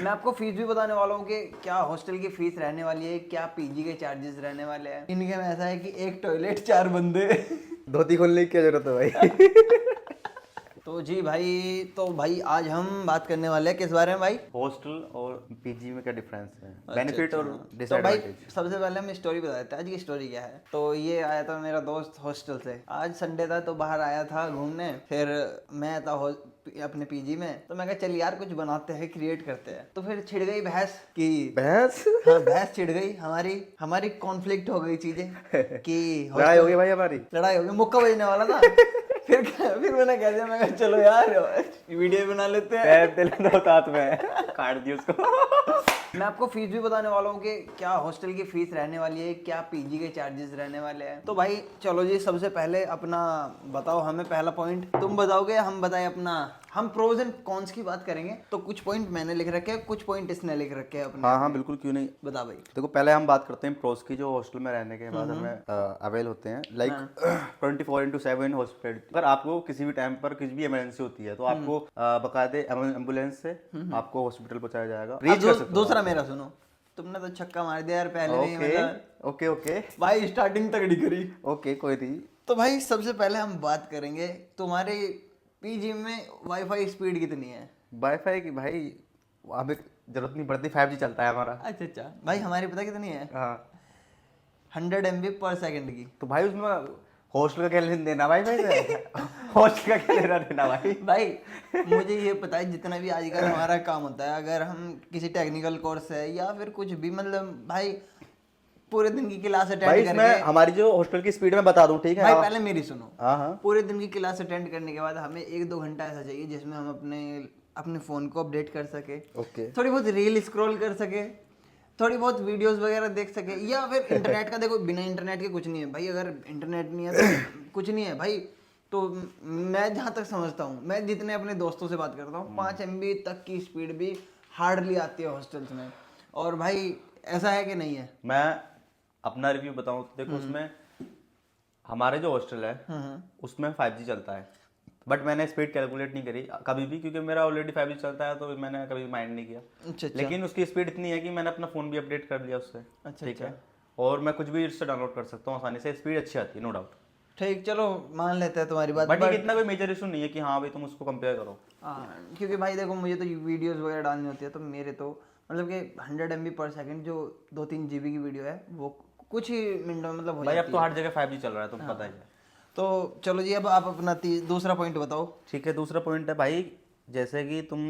मैं आपको फीस भी बताने वाला हूँ कि क्या हॉस्टल की फीस रहने वाली है, क्या पीजी के चार्जेस रहने वाले हैं। इनके में ऐसा है कि एक टॉयलेट 4 बंदे। धोती खोलने की क्या जरूरत है भाई? तो जी भाई, तो भाई आज हम बात करने वाले हैं किस बारे में भाई? हॉस्टल और पीजी में क्या डिफरेंस है, अच्छा, बेनिफिट और तो भाई डिसएडवांटेज। सबसे पहले हम स्टोरी बता देते हैं। आज की स्टोरी क्या है। तो ये आया था मेरा दोस्त हॉस्टल से, आज संडे था तो बाहर आया था घूमने। फिर मैं था अपने पीजी में, तो मैं कहा चल यार कुछ बनाते हैं, क्रिएट करते हैं। तो फिर छिड़ गई बहस कि बहस? हाँ बहस छिड़ गई, हमारी हमारी कॉन्फ्लिक्ट हो गई चीजें कि लड़ाई हो गई भाई हमारी। लड़ाई हो गई, मुक्का बजने वाला था। फिर मैंने कह दिया, मैं कहा चलो यार वीडियो बना लेते हैं। पैर दिल दो तात में काट दी उसको। मैं आपको फीस भी बताने वाला हूँ कि क्या हॉस्टल की फीस रहने वाली है, क्या पीजी के चार्जेस रहने वाले हैं। तो भाई चलो जी, सबसे पहले अपना बताओ, हमें पहला पॉइंट तुम बताओगे, हम बताए अपना। हम प्रोज एंड कॉन्स की बात करेंगे। तो कुछ पॉइंट मैंने लिख रखे हैं, कुछ पॉइंट इसने लिख रखे हैं अपने। हाँ बिल्कुल, क्यों नहीं। बता भाई। देखो पहले हम बात करते हैं प्रोस की, जो हॉस्टल में रहने के बाद हमें अवेल होते हैं, लाइक 24/7 हॉस्पिटल। अगर आपको किसी भी टाइम पर किसी भी इमरजेंसी होती है तो आपको बकायदे एम्बुलेंस से आपको हॉस्पिटल पहुंचाया जाएगा। रीच कर सकते हो। दूसरा मेरा सुनो, तुमने तो छक्का मार दिया यार पहले में ही, मतलब ओके ओके भाई स्टार्टिंग तगड़ी करी। ओके, कोई नहीं। तो भाई सबसे पहले हम बात करेंगे तुम्हारे पीजी में वाईफाई स्पीड कितनी है। वाईफाई की भाई हमें जरूरत नहीं पड़ती, 5G चलता है हमारा। अच्छा भाई, हमारी पता कितनी है? हाँ 100 MB पर सेकंड की। तो भाई उसमें हॉस्टल का क्या लेना देना भाई से? हॉस्टल का क्या लेना देना भाई? भाई मुझे ये पता है, जितना भी आजकल हमारा काम होता है, अगर हम किसी टेक्निकल कोर्स है या फिर कुछ भी, मतलब भाई पूरे दिन की क्लास भाई अटेंड इसमें करके। हमारी जो हॉस्टल की स्पीड मैं बता दूं, ठीक है भाई पहले मेरी सुनो। हाँ हाँ पूरे दिन की क्लास अटेंड करने के बाद हमें 1-2 घंटा ऐसा चाहिए जिसमें हम अपने अपने फ़ोन को अपडेट कर सके, ओके। थोड़ी बहुत रील स्क्रॉल कर सके, थोड़ी बहुत वीडियोस वगैरह देख सके, या फिर इंटरनेट का। देखो बिना इंटरनेट के कुछ नहीं है भाई, अगर इंटरनेट नहीं है तो कुछ नहीं है भाई। तो मैं जहाँ तक समझता हूँ, मैं जितने अपने दोस्तों से बात करता हूँ, 5 MB तक की स्पीड भी हार्डली आती है हॉस्टल्स में। और भाई ऐसा है कि नहीं है? मैं अपना रिव्यू बताऊं तो देखो, उसमें हमारे जो हॉस्टल है उसमें 5G चलता है, बट मैंने स्पीड कैलकुलेट नहीं करी कभी भी, क्योंकि मेरा ऑलरेडी 5G चलता है, तो मैंने कभी माइंड नहीं किया। अच्छा लेकिन उसकी स्पीड इतनी है कि मैंने अपना फ़ोन भी अपडेट कर लिया उससे। अच्छा ठीक है, और मैं कुछ भी इससे डाउनलोड कर सकता हूँ आसानी से, स्पीड अच्छी आती है, नो डाउट। ठीक, चलो मान लेते हैं तुम्हारी बात। बट ये इतना कोई मेजर इशू नहीं है कि हाँ भाई तुम उसको कंपेयर करो। हाँ, क्योंकि भाई देखो, मुझे तो वीडियोस वगैरह डालनी होती है, तो मेरे तो मतलब कि 100 MB पर सेकंड जो 2-3 GB की वीडियो है, वो कुछ ही मिनटों में मतलब हो भाई जाती अब तो है। हर जगह 5G चल रहा है, तुम पता ही है। तो चलो जी, अब आप अपना दूसरा पॉइंट बताओ। ठीक है, दूसरा पॉइंट है भाई, जैसे कि तुम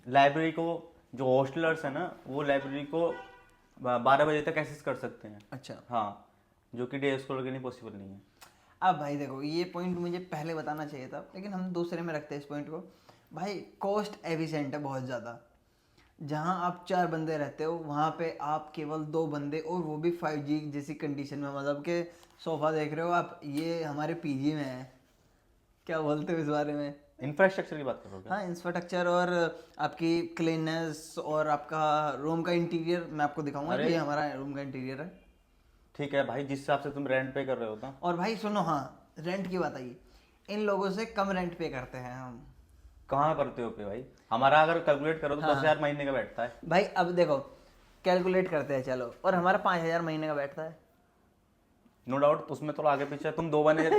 लाइब्रेरी को, जो हॉस्टलर्स है ना, वो लाइब्रेरी को 12 बजे तक एक्सेस कर सकते हैं। अच्छा। हाँ, जो कि डे स्कॉलर के लिए पॉसिबल नहीं है। अब भाई देखो, ये पॉइंट मुझे पहले बताना चाहिए था, लेकिन हम दूसरे में रखते हैं इस पॉइंट को। भाई कॉस्ट एफिशिएंट है बहुत ज़्यादा। जहाँ आप 4 बंदे रहते हो, वहाँ पे आप केवल 2 बंदे, और वो भी 5G जैसी कंडीशन में, मतलब के सोफ़ा देख रहे हो आप, ये हमारे पीजी में है। क्या बोलते हो इस बारे में? इंफ्रास्ट्रक्चर की बात करोगे? हाँ, इंफ्रास्ट्रक्चर और आपकी क्लीननेस और आपका रूम का इंटीरियर मैं आपको दिखाऊंगा। ये हमारा रूम का इंटीरियर है। ठीक है भाई, जिस हिसाब से तुम रेंट पे कर रहे हो ना। और भाई सुनो, हाँ रेंट की बात आई, इन लोगों से कम रेंट पे करते हैं हम। कहाँ करते हो पे भाई? हमारा अगर कैलकुलेट करो तो 10,000 महीने का बैठता है। भाई अब देखो, कैलकुलेट करते हैं चलो, और हमारा 5,000 महीने का बैठता है। नो डाउट, उसमें थोड़ा आगे पीछे तुम 2 बने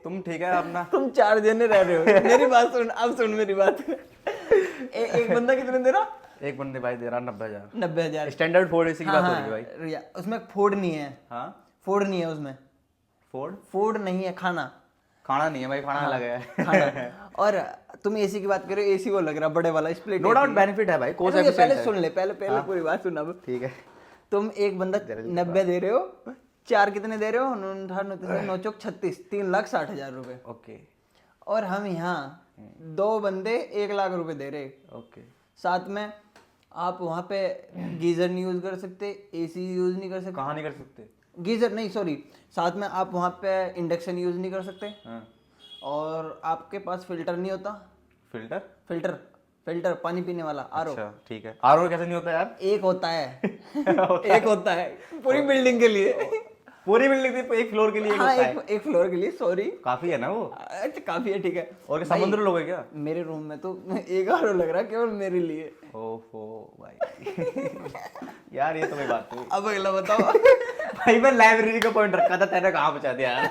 तुम ठीक है अपना। तुम 4 जने रह रहे हो। मेरी बात सुन, अब सुन मेरी बात। एक बंदा कितने दे रहा? एक बंदे भाई दे रहा 90,000। 90,000। स्टैंडर्ड 4 AC की बात हो रही है भाई। उसमें फोर्ड नहीं है। हाँ, फोर्ड नहीं है उसमें। फोर्ड नहीं है, खाना नहीं है भाई, खाना अलग है। खाना। और तुम एसी की बात करो, एसी वो लग रहा बड़े वाला स्प्लिट। नो डाउट बेनिफिट है भाई, कोस्ट पहले एफिशिएंट है। सुन ले, पहले पूरी बात सुन। अब ठीक है, तुम एक बंदा 90 दे रहे हो, 4 कितने दे रहे हो? 9 चौक 36, 3,60,000 रुपए। ओके और हम यहाँ 2 बंदे 1 लाख रुपए दे रहे। ओके। साथ में आप वहाँ पे गीजर नहीं यूज कर सकते, एसी यूज नहीं कर सकते। कहाँ नहीं कर सकते? गीजर नहीं, सॉरी, साथ में आप वहाँ पे इंडक्शन यूज नहीं कर सकते। हाँ। और आपके पास फिल्टर नहीं होता। फिल्टर? फिल्टर पानी पीने वाला, आरओ। अच्छा ठीक है, आरओ कैसे नहीं होता यार? एक होता है। एक होता है पूरी बिल्डिंग के लिए। पूरी बिल्डिंग थी, एक फ्लोर के लिए हाँ, होता है। एक फ्लोर के लिए, सॉरी। काफी है ना वो। अच्छा काफी है, ठीक है। और क्या समुद्र लोग है क्या? मेरे रूम में तो एक आर लग रहा है केवल मेरे लिए। ओफो भाई यार ये तो कोई बात नहीं। अब अगला बताओ। भाई मैं लाइब्रेरी का पॉइंट रखा था, तेरे कहाँ पहुंचा दिया यार।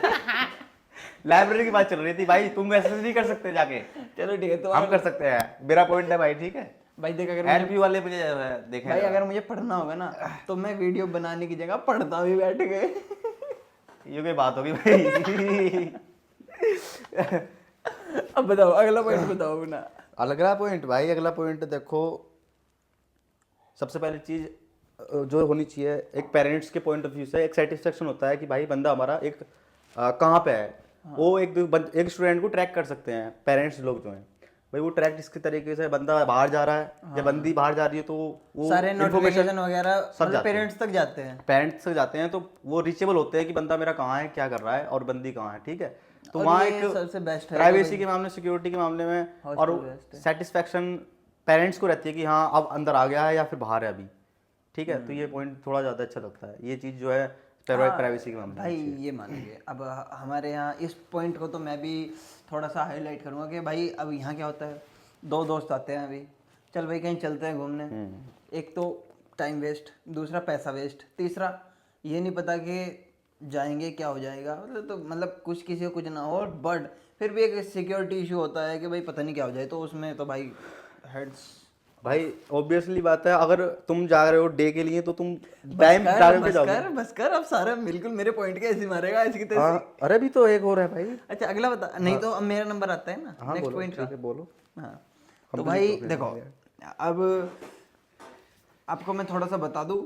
लाइब्रेरी की बात चल रही थी भाई, तुम ऐसे नहीं कर सकते जाके। चलो ठीक है, तो हम कर सकते हैं, मेरा पॉइंट है भाई, ठीक है। भाई देख, अगर एलपी वाले मुझे देखे भाई अगर मुझे पढ़ना होगा ना तो मैं वीडियो बनाने की जगह पढ़ता भी बैठ गए। ये कोई बात होगी भाई। अब बताओ अगला पॉइंट बताओ ना। अगला पॉइंट भाई, अगला पॉइंट देखो, सबसे पहली चीज जो होनी चाहिए एक पेरेंट्स के पॉइंट ऑफ व्यू से, एक सेटिस्फेक्शन होता है कि भाई बंदा हमारा एक कहाँ पे है। वो एक स्टूडेंट को ट्रैक कर सकते हैं पेरेंट्स लोग जो हैं, भाई वो ट्रैक जिसके तरीके से बंदा बाहर जा रहा है या बंदी बाहर जा रही है, तो वो सारे नोटिफिकेशन वगैरह सब जाते पेरेंट्स तक जाते हैं। पेरेंट्स तक जाते हैं, तो वो रीचेबल होते हैं कि बंदा मेरा कहाँ है, क्या कर रहा है और बंदी कहाँ है, ठीक है। तो और वहाँ ये एक सबसे बेस्ट है प्राइवेसी के मामले, सिक्योरिटी के मामले में, और best सेटिस्फेक्शन पेरेंट्स को रहती है कि हाँ अब अंदर आ गया है या फिर बाहर है अभी, ठीक है। तो ये पॉइंट थोड़ा ज़्यादा अच्छा लगता है, ये चीज़ जो है प्राइवेसी के मामले में। भाई ये मानेंगे। अब हमारे यहाँ इस पॉइंट को तो मैं भी थोड़ा सा हाईलाइट करूँगा कि भाई अब यहाँ क्या होता है, दो दोस्त आते हैं अभी, चल भाई कहीं चलते हैं घूमने। एक तो टाइम वेस्ट, दूसरा पैसा वेस्ट, तीसरा ये नहीं पता कि जाएंगे क्या हो जाएगा, मतलब कुछ किसी को कुछ ना हो, बट फिर भी एक सिक्योरिटी इशू होता है कि भाई पता नहीं क्या हो जाए, तो उसमें तो भाई हेड्स। भाई ऑब्वियसली बात है, अगर तुम जा रहे हो डे के लिए तो तुम टाइम पे जाओगे। बस कर, अब सारा बिल्कुल मेरे पॉइंट के ऐसे मारेगा, ऐसे की तैसे। अरे भी तो एक और है भाई। अच्छा अगला बता, नहीं तो अब मेरा नंबर आता है ना नेक्स्ट पॉइंट का। बोलो। हाँ तो भाई देखो, अब आपको मैं थोड़ा सा बता दूं,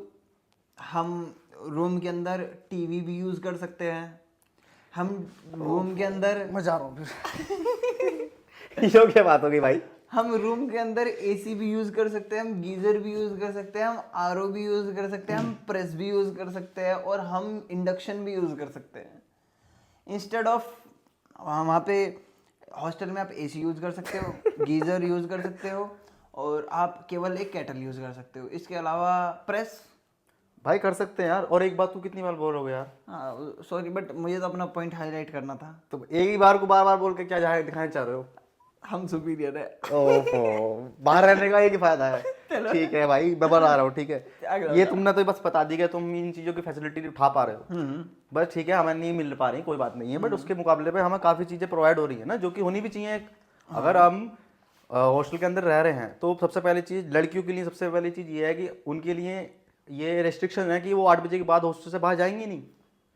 हम रूम के अंदर टीवी भी यूज कर सकते हैं, हम रूम के अंदर, मैं जा रहा हूँ फिर। ये क्या बात होगी भाई। हम रूम के अंदर एसी भी यूज कर सकते हैं, हम गीजर भी यूज कर सकते हैं, हम आरओ भी यूज कर सकते हैं, हम प्रेस भी यूज कर सकते हैं, और हम इंडक्शन भी यूज कर सकते हैं। इंस्टेड ऑफ वहाँ पे हॉस्टल में आप एसी यूज कर सकते हो, गीजर यूज कर सकते हो, और आप केवल एक केटल यूज कर सकते हो। इसके अलावा प्रेस भाई कर सकते हैं यार। और एक बात तू कितनी बार बोल रहे हो यार। हाँ सॉरी, बट मुझे तो अपना पॉइंट हाईलाइट करना था। तो एक ही बार को बार बार बोल के क्या दिखाना चाह रहे हो। हम सुपीरियर है। ओहो, बाहर रहने का एक ही फायदा है। ठीक है भाई, मैं बता रहा हूँ, ठीक है। ये तुमने तो बस बता दी कि तुम इन चीजों की फैसिलिटी उठा पा रहे हो, बस ठीक है, हमें नहीं मिल पा रही, कोई बात नहीं है, बट उसके मुकाबले पे हमें काफी चीजें प्रोवाइड हो रही है ना, जो कि होनी भी चाहिए। अगर हम हॉस्टल के अंदर रह रहे हैं तो सबसे पहली चीज लड़कियों के लिए, सबसे पहली चीज ये है कि उनके लिए ये रेस्ट्रिक्शन है कि वो 8 बजे के बाद हॉस्टल से बाहर जाएंगे नहीं।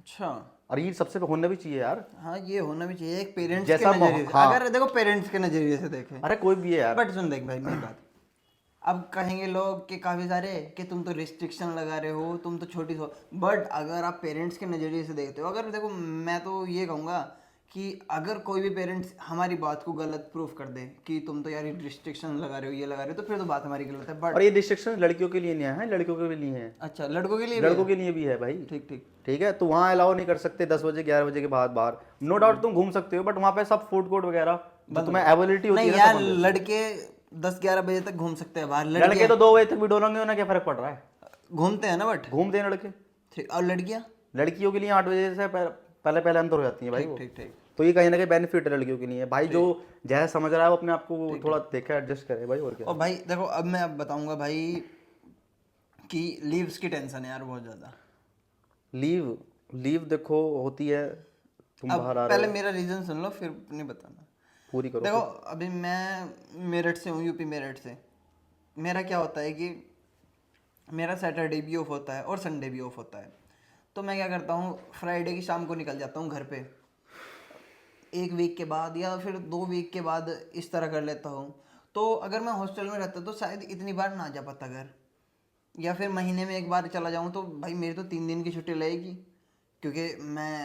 अच्छा, और ये सबसे होना भी चाहिए यार। हाँ ये होना भी चाहिए एक पेरेंट्स जैसा के नजरिए से। हाँ। अगर देखो पेरेंट्स के नजरिए से देखें, अरे कोई भी है यार, बट सुन देख भाई मेरी बात, अब कहेंगे लोग कि काफी सारे कि तुम तो रिस्ट्रिक्शन लगा रहे हो, तुम तो छोटी सो, बट अगर आप पेरेंट्स के नजरिए से देखते हो, अगर देखो मैं तो ये कहूँगा कि अगर कोई भी पेरेंट्स हमारी बात को गलत प्रूफ कर दे कि तुम तो यार रिस्ट्रिक्शन लगा रहे हो, ये लगा रहे हो, तो फिर तो बात हमारी गलत है। बट और ये रिस्ट्रिक्शन लड़कियों के लिए नहीं है, लड़कियों के लिए है। अच्छा, लड़कों के लिए भी लड़कों के लिए भी है भाई। ठीक ठीक ठीक है, तो वहाँ अलाउ नहीं कर सकते 10 बजे 11 बजे के बाद बाहर। नो डाउट तुम घूम सकते हो, बट वहाँ पे सब फूड कोर्ट वगैरह जो तुम्हें अवेलेबिलिटी होती नहीं है यार, लड़के 10-11 बजे तक घूम सकते हैं बाहर, लड़के तो 2 बजे तक भी डोलेंगे, उन्हें क्या फर्क पड़ रहा है। घूमते हैं ना, बट घूमते हैं लड़के। ठीक। और लड़कियां लड़कियों के लिए 8 बजे से पहले अंदर हो जाती है भाई वो। ठीक ठीक। तो ये कहीं ना कहीं बेनिफिट है लड़कियों के लिए भाई। जो जैसा समझ रहा है वो अपने आप को थोड़ा देखे, एडजस्ट करे भाई, और क्या। और भाई देखो, अब मैं अब बताऊंगा भाई कि लीव्स की टेंशन है यार बहुत ज्यादा। लीव देखो होती है, तुम अब बाहर आ रहे पहले हो, मेरा रीजन सुन लो फिर नहीं बताना। पूरी करो। देखो अभी मैं मेरठ से हूँ, यूपी मेरठ से। मेरा क्या होता है कि मेरा सैटरडे भी ऑफ होता है और संडे भी ऑफ होता है। तो मैं क्या करता हूँ, फ्राइडे की शाम को निकल जाता हूँ घर पे, 1 वीक के बाद या फिर 2 वीक के बाद इस तरह कर लेता हूँ। तो अगर मैं हॉस्टल में रहता तो शायद इतनी बार ना जा पाता घर, या फिर महीने में 1 बार चला जाऊँ तो भाई मेरी तो 3 दिन की छुट्टी लगेगी, क्योंकि मैं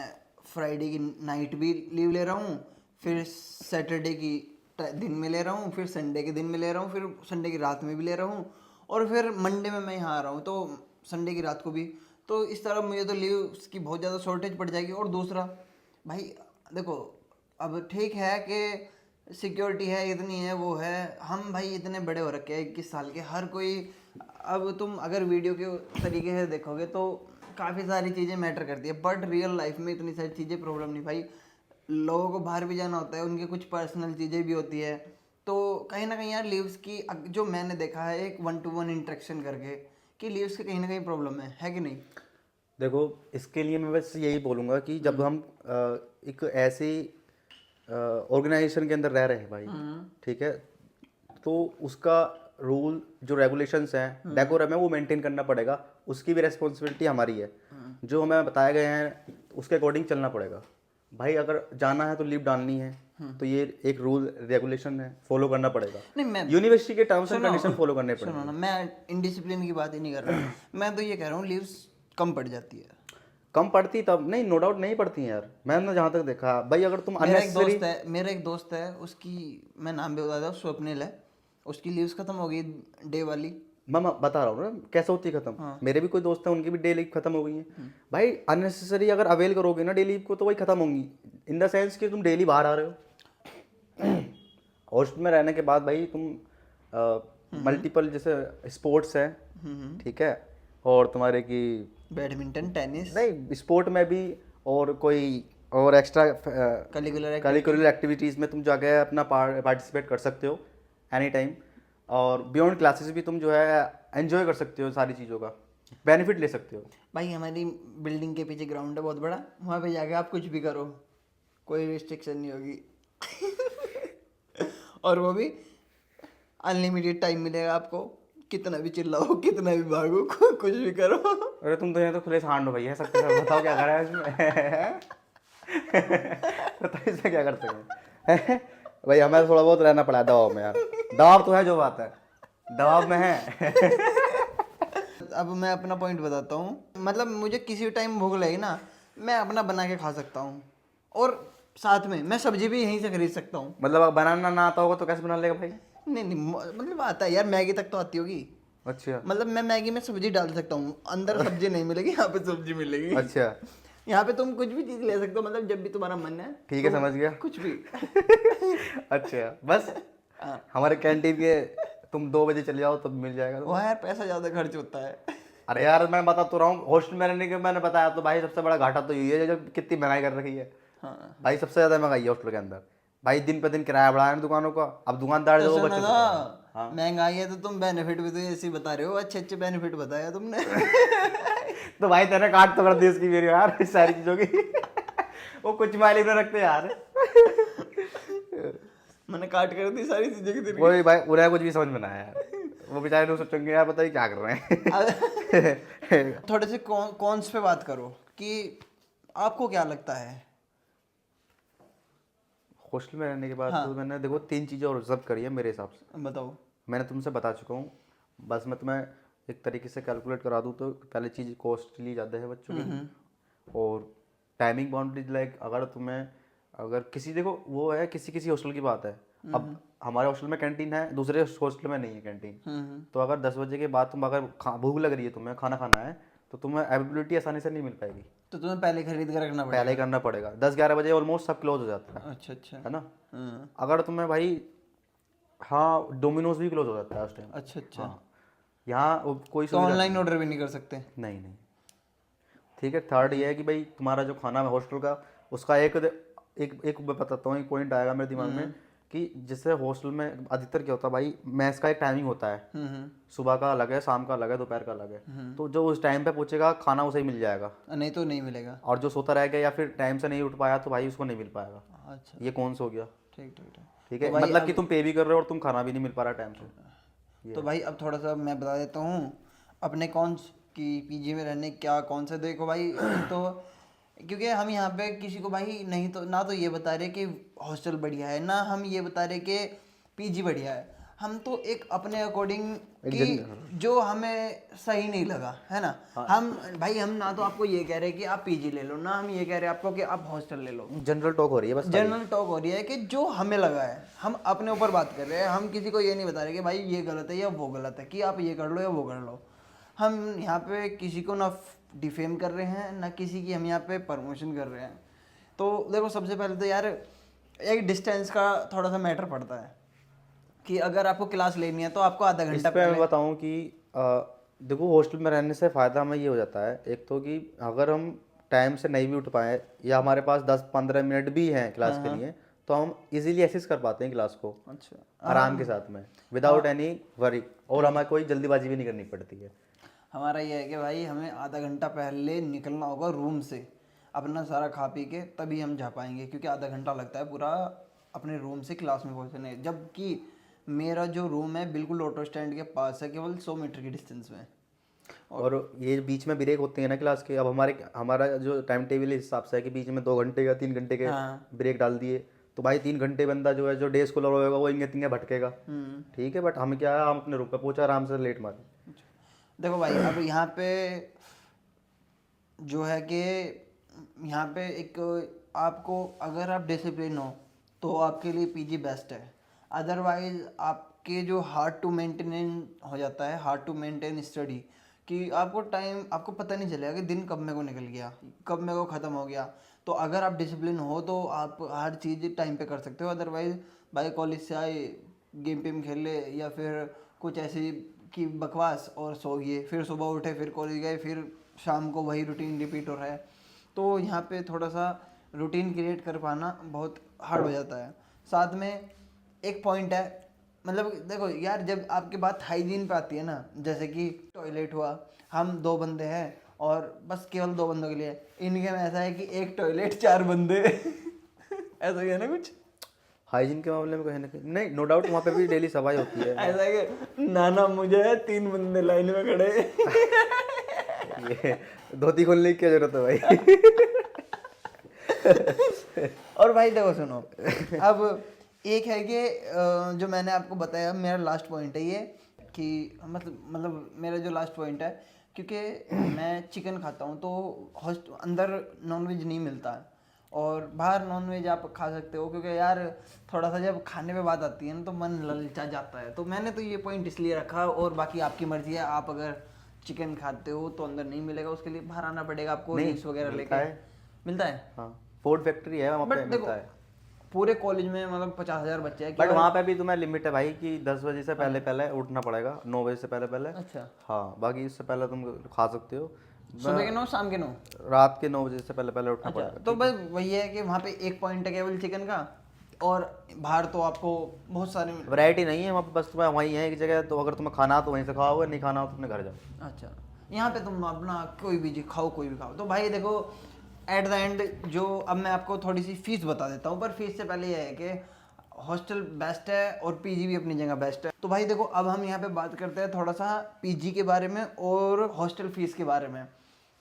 फ्राइडे की नाइट भी लीव ले रहा हूँ, फिर सैटरडे की दिन में ले रहा हूँ, फिर संडे के दिन में ले रहा हूँ, फिर संडे की रात में भी ले रहा हूँ, और फिर मंडे में मैं यहाँ आ रहा हूँ, तो संडे की रात को भी। तो इस तरह मुझे तो लीव की बहुत ज़्यादा शॉर्टेज पड़ जाएगी। और दूसरा भाई देखो, अब ठीक है कि सिक्योरिटी है, इतनी है वो है, हम भाई इतने बड़े हो रखे हैं 21 साल के, हर कोई, अब तुम अगर वीडियो के तरीके से देखोगे तो काफ़ी सारी चीज़ें मैटर करती है, बट रियल लाइफ में इतनी सारी चीज़ें प्रॉब्लम नहीं भाई। लोगों को बाहर भी जाना होता है, उनकी कुछ पर्सनल चीज़ें भी होती है, तो कहीं ना कहीं यार लीव्स की जो मैंने देखा है एक 1-to-1 इंटरेक्शन करके कि लीव्स की कहीं ना कहीं प्रॉब्लम है कि नहीं? देखो, इसके लिए मैं बस यही बोलूँगा कि जब हम एक ऐसी ऑर्गेनाइजेशन के अंदर रह रहे हैं भाई, ठीक है, तो उसका रूल जो रेगुलेशंस हैं, डेकोरम है, वो मेंटेन करना पड़ेगा। उसकी भी रेस्पॉन्सिबिलिटी हमारी है। जो हमें बताए गए हैं उसके अकॉर्डिंग चलना पड़ेगा भाई। अगर जाना है तो लीव डालनी है, तो ये एक रूल रेगुलेशन है, फॉलो करना पड़ेगा। नहीं, मैं यूनिवर्सिटी के टर्म्स एंड कंडीशन फॉलो करने सुनो पड़ेंगे। ना, मैं इनडिसिप्लिन की बात ही नहीं कर रहा मैं तो ये कह रहा हूँ लीव्स कम पड़ जाती है। कम पड़ती तब नहीं, नो डाउट नहीं पड़ती हैं यार। मैंने जहाँ तक देखा भाई, अगर तुम मेरा एक दोस्त है, उसकी मैं नाम भी बता दूँ, स्वप्निल है, उसकी लीव्स खत्म हो गई डे वाली। मैं बता रहा हूँ ना कैसे होती है खत्म। मेरे भी कोई दोस्त है, उनकी भी डे लीव खत्म हो गई है भाई। अननेसेसरी अगर अवेल करोगे ना डे लीव को, तो वही खत्म होंगी। इन द सेंस कि तुम डेली बाहर आ रहे हो। हॉस्टल में रहने के बाद भाई तुम मल्टीपल जैसे स्पोर्ट्स है, ठीक है, और तुम्हारे की बैडमिंटन, टेनिस, नहीं स्पोर्ट में भी, और कोई और एक्स्ट्रा करिकुलर एक्टिविटीज़ में तुम जाके अपना पार्टिसिपेट कर सकते हो एनी टाइम। और बियॉन्ड क्लासेस भी तुम जो है एंजॉय कर सकते हो, सारी चीज़ों का बेनिफिट ले सकते हो। भाई हमारी बिल्डिंग के पीछे ग्राउंड है बहुत बड़ा, वहाँ पे जाके आप कुछ भी करो, कोई रिस्ट्रिक्शन नहीं होगी। और वो भी अनलिमिटेड टाइम मिलेगा आपको, कितना भी चिल्लाओ, कितना भी भागो, कुछ भी करो। अरे तुम तो यहाँ तो खुले सांड हो भाई, है सबके साथ। बताओ क्या करा है इसमें। बताओ इसमें क्या कर सकें। भाई हमें थोड़ा बहुत रहना पड़ा दबाव में यार। दबाव तो है, जो बात है दबाव में है। अब मैं अपना पॉइंट बताता हूँ, मतलब मुझे किसी टाइम भूख लगी ना, मैं अपना बना के खा सकता हूँ, और साथ में मैं सब्जी भी यहीं से खरीद सकता हूँ। मतलब अब बनाना ना आता होगा तो कैसे बना लेगा भाई? नहीं नहीं, मतलब आता है यार, मैगी तक तो आती होगी। अच्छा मतलब मैं मैगी में सब्जी डाल सकता हूँ, अंदर सब्जी नहीं मिलेगी, यहाँ पे सब्जी मिलेगी। अच्छा, यहाँ पे तुम कुछ भी चीज ले सकते हो, मतलब जब भी तुम्हारा मन है। ठीक है, समझ गया। कुछ भी। अच्छा, बस हमारे कैंटीन के तुम 2 बजे चले जाओ तब मिल जाएगा। वहाँ यार पैसा ज्यादा खर्च होता है। अरे यार मैं बता तो रहा हूँ, हॉस्टल में रहने के मैंने बताया तो भाई सबसे बड़ा घाटा तो यही है, जब कितनी महंगाई कर रखी है। हाँ, भाई सबसे ज्यादा महंगाई है हॉस्टल के अंदर भाई। दिन पे दिन किराया बढ़ा है दुकानों का। अब दुकानदार जो सुनो बच्चे ना, महंगाई है तो तुम बेनिफिट भी तो ऐसे ही बता रहे हो, अच्छे अच्छे बेनिफिट बताया तुमने। तो भाई तेरे काट तो कर दी उसकी मेरी यार, इस सारी चीजों की। वो कुछ मायने नहीं रखते यार। मैंने काट कर दी सारी चीजें की तेरी। वही भाई, उन्हें कुछ भी समझ में ना आया यार। वो बेचारे लोग सोचेंगे यार पता नहीं क्या कर रहे हैं। थोड़े से कॉन्स पे बात करो कि आपको क्या लगता है। हॉस्टल में रहने के बाद तो मैंने देखो 3 चीज़ें और ऑब्जर्व करी है मेरे हिसाब से। बताओ। मैंने तुमसे बता चुका हूँ, बस मैं तुम्हें एक तरीके से कैलकुलेट करा दूँ तो पहले चीज़ कॉस्टली ज़्यादा है बच्चों की, और टाइमिंग बाउंड्रीज लाइक अगर किसी देखो वो है किसी किसी हॉस्टल की बात है। अब हमारे हॉस्टल में कैंटीन है, दूसरे हॉस्टल में नहीं है कैंटीन। तो अगर 10 बजे के बाद तुम अगर भूख लग रही है, तुम्हें खाना खाना है, तो तुम्हें अवेलेबिलिटी आसानी से नहीं मिल पाएगी। तो तुम्हें पहले खरीद कर रखना पड़ेगा। पहले ही करना पड़ेगा। 10-11 बजे ऑलमोस्ट सब क्लोज हो जाता है। अच्छा अच्छा। है ना? अगर तुम्हें भाई, हाँ डोमिनोज भी क्लोज हो जाता है उस टाइम। अच्छा अच्छा। हाँ, यहाँ कोई तो ऑनलाइन ऑर्डर भी नहीं कर सकते? नहीं नहीं। ठीक है, थर्ड ये है कि भाई तुम्हारा जो खाना है हॉस्टल का, उसका एक मैं बताता हूँ, एक पॉइंट आएगा मेरे दिमाग में कि जैसे हॉस्टल में अधिकतर क्या होता है भाई, मैस का एक टाइमिंग होता है। सुबह का अलग है, शाम का अलग है, दोपहर का अलग है। तो जो उस टाइम पे पहुंचेगा खाना उसे ही मिल जाएगा, नहीं तो नहीं मिलेगा। और जो सोता रह गया या फिर टाइम से नहीं उठ पाया तो भाई उसको नहीं मिल पाएगा। अच्छा, ये कौन सा हो गया? ठीक ठीक ठीक। ठीक है, मतलब कि तुम पे भी कर रहे हो और तुम खाना भी नहीं मिल पा रहा टाइम से। तो भाई अब थोड़ा सा मैं बता देता हूँ अपने कॉन्स की पीजी में रहने क्या कौन से। देखो भाई, तो क्योंकि हम यहाँ पे किसी को भाई नहीं तो ना तो ये बता रहे कि हॉस्टल बढ़िया है, ना हम ये बता रहे कि पीजी बढ़िया है। हम तो एक अपने अकॉर्डिंग कि जो हमें सही नहीं लगा है ना। हम भाई हम ना तो आपको ये कह रहे कि आप पीजी ले लो, ना हम ये कह रहे आपको कि आप हॉस्टल ले लो। जनरल टॉक हो रही है बस। जनरल टॉक हो रही है कि जो हमें लगा है, हम अपने ऊपर बात कर रहे हैं। हम किसी को ये नहीं बता रहे कि भाई ये गलत है या वो गलत है, कि आप ये कर लो या वो कर लो। हम यहाँ पे किसी को ना डिफेम कर रहे हैं, ना किसी की हम यहाँ पे प्रमोशन कर रहे हैं। तो देखो, सबसे पहले तो यार एक डिस्टेंस का थोड़ा सा मैटर पड़ता है कि अगर आपको क्लास लेनी है तो आपको आधा घंटा मैं बताऊं कि देखो हॉस्टल में रहने से फ़ायदा हमें ये हो जाता है, एक तो कि अगर हम टाइम से नहीं भी उठ पाए या हमारे पास 10-15 मिनट भी हैं क्लास के लिए, तो हम इजीली एक्सेस कर पाते हैं क्लास को अच्छा। आराम के साथ में, विदाउट एनी वरी, और हमें कोई जल्दीबाजी भी नहीं करनी पड़ती है। हमारा ये है कि भाई हमें आधा घंटा पहले निकलना होगा रूम से, अपना सारा खा पी के तभी हम जा पाएंगे, क्योंकि आधा घंटा लगता है पूरा अपने रूम से क्लास में पहुंचने। जबकि मेरा जो रूम है बिल्कुल ऑटो स्टैंड के पास है, केवल 100 मीटर की डिस्टेंस में। और ये बीच में ब्रेक होते हैं ना क्लास के, अब हमारा जो टाइम टेबल इस हिसाब से है कि बीच में 2 घंटे या 3 घंटे के हाँ। ब्रेक डाल दिए, तो भाई 3 घंटे बंदा जो है जो डे स्कॉलर होगा वो इंगे तिंगे भटकेगा। ठीक है, बट हमें क्या है, हम अपने रूम पे पहुंचा आराम से लेट मारे। देखो भाई, अब यहाँ पे जो है कि यहाँ पे एक आपको, अगर आप डिसिप्लिन हो तो आपके लिए पीजी बेस्ट है। अदरवाइज आपके जो हार्ड टू मेंटेन हो जाता है, हार्ड टू मेंटेन स्टडी, कि आपको टाइम, आपको पता नहीं चलेगा कि दिन कब में को निकल गया, कब में को ख़त्म हो गया। तो अगर आप डिसिप्लिन हो तो आप हर चीज़ टाइम पे कर सकते हो। अदरवाइज भाई कॉलेज से आए, गेम पेम खेल ले या फिर कुछ ऐसी की बकवास और सो गए, फिर सुबह उठे फिर कॉलेज गए, फिर शाम को वही रूटीन रिपीट हो रहा है। तो यहाँ पे थोड़ा सा रूटीन क्रिएट कर पाना बहुत हार्ड हो जाता है। साथ में एक पॉइंट है, मतलब देखो यार, जब आपकी बात हाइजीन पे आती है ना, जैसे कि टॉयलेट हुआ, हम 2 बंदे हैं और बस केवल 2 बंदों के लिए, इनके में ऐसा है कि एक टॉयलेट 4 बंदे ऐसा ही है ना कुछ। हाइजीन के मामले में कहीं ना कहीं नहीं, नो डाउट वहाँ पे भी डेली सफाई होती है। ऐसा है कि नाना मुझे है, 3 बंदे लाइन में खड़े ये धोती खोलने की क्या जरूरत है भाई। और भाई देखो सुनो, अब एक है कि जो मैंने आपको बताया, मेरा लास्ट पॉइंट है ये, कि मतलब मेरा जो लास्ट पॉइंट है, क्योंकि मैं चिकन खाता हूँ तो अंदर नॉनवेज नहीं मिलता है, और बाहर नॉनवेज आप खा सकते हो, क्योंकि यार थोड़ा सा जब खाने पे बात आती है ना तो मन ललचा जाता है। तो मैंने तो ये पॉइंट इसलिए रखा, और बाकी आपकी मर्जी है, आप अगर चिकन खाते हो तो अंदर नहीं मिलेगा, उसके लिए बाहर आना पड़ेगा आपको, रील्स वगैरह लेके। मिलता है, हाँ, फूड फैक्ट्री है वहाँ पे, बट मिलता है। पूरे कॉलेज में मतलब 50,000 बच्चे हैं, बट वहाँ पे भी तुम्हें लिमिट है भाई कि 10 बजे से पहले पहले उठना पड़ेगा, 9 बजे से पहले पहले। अच्छा, हाँ, बाकी इससे पहले तुम खा सकते हो, सुबह के 9 शाम के 9। रात के 9 बजे से पहले पहले उठना अच्छा, पड़ेगा। तो बस वही है कि वहाँ पे एक पॉइंट है केवल चिकन का, और बाहर तो आपको बहुत सारे। वैरायटी नहीं है वहाँ पे, बस तुम्हें वहीं है एक जगह, तो अगर तुम्हें खाना हो तो वहीं से खाओगे, नहीं खाना हो तो अपने घर जाओ। अच्छा, यहाँ पे तुम अपना कोई भी चीज़ खाओ, कोई भी खाओ। तो भाई देखो, एट द एंड जो, अब मैं आपको थोड़ी सी फीस बता देता हूँ, पर फीस से पहले ये है कि हॉस्टल बेस्ट है और पीजी भी अपनी जगह बेस्ट है। तो भाई देखो, अब हम यहाँ पे बात करते हैं थोड़ा सा पीजी के बारे में और हॉस्टल फीस के बारे में।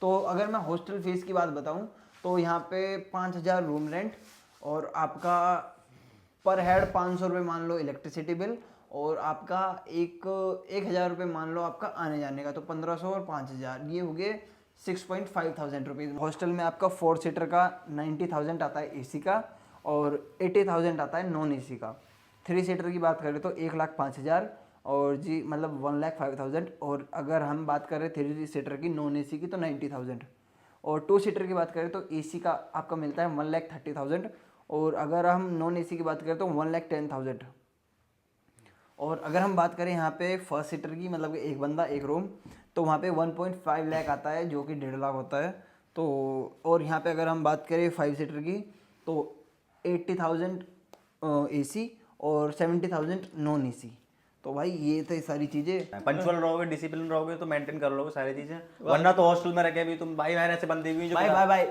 तो अगर मैं हॉस्टल फीस की बात बताऊँ तो यहाँ पे 5,000 रूम रेंट, और आपका पर हेड 500 रुपये मान लो इलेक्ट्रिसिटी बिल, और आपका 1,000 रुपये मान लो आपका आने जाने का, तो 1,500 और 5,000 ये हो गए 6,500 थाउजेंड रुपीज़। हॉस्टल में आपका 4 सीटर का 90,000 आता है एसी का, और 80,000 आता है नॉन एसी का। 3 सीटर की बात करें तो 1,05,000 और जी मतलब 1,05,000, और अगर हम बात करें 3 सीटर की नॉन एसी की तो 90,000, और 2 सीटर की बात करें तो एसी का आपका मिलता है 1,30,000, और अगर हम नॉन एसी की बात करें तो 1,10,000। और अगर हम बात करें यहाँ पे फर्स्ट सीटर की, मतलब कि एक बंदा एक रूम, तो वहाँ पे 1.5 लाख आता है, जो कि 1.5 लाख होता है। तो और यहाँ पे अगर हम बात करें 5 सीटर की तो 80,000 एसी और 70,000 नॉन एसी। तो भाई ये तो सारी चीज़ें, पंचुअल रहोगे, डिसिप्लिन रहोगे तो मेंटेन कर लोगे सारी चीजें, वरना तो हॉस्टल में रह के भी तुम भाई, मैंने ऐसे बंदे भी जो भाई भाई भाई